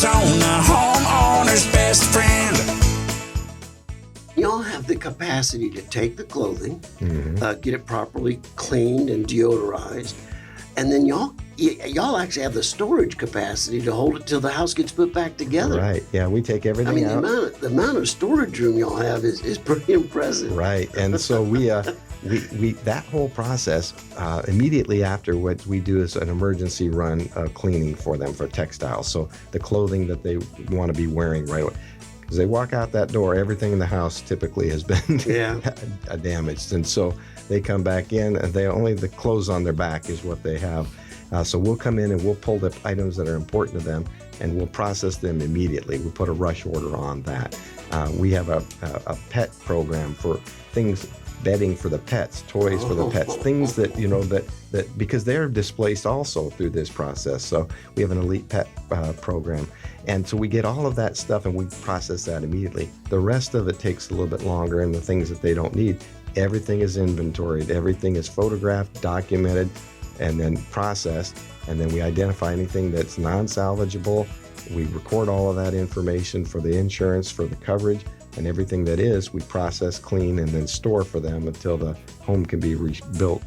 Prices on the homeowner's best friend. Y'all have the capacity to take the clothing, get it properly cleaned and deodorized, and then y'all actually have the storage capacity to hold it till the house gets put back together. Right. Yeah, we take everything out. The amount of storage room y'all have is pretty impressive. Right. And so we that whole process, immediately after, what we do is an emergency run cleaning for them for textiles. So the clothing that they want to be wearing right away. Because they walk out that door, everything in the house typically has been damaged. And so they come back in, and only the clothes on their back is what they have. So we'll come in and we'll pull the items that are important to them, and we'll process them immediately. We put a rush order on that. We have a pet program for things, bedding for the pets, toys for the pets, things that, that because they're displaced also through this process. So we have an elite pet program. And so we get all of that stuff and we process that immediately. The rest of it takes a little bit longer, and the things that they don't need, everything is inventoried, everything is photographed, documented, and then processed. And then we identify anything that's non-salvageable. We record all of that information for the insurance, for the coverage, and everything that is, we process, clean, and then store for them until the home can be rebuilt.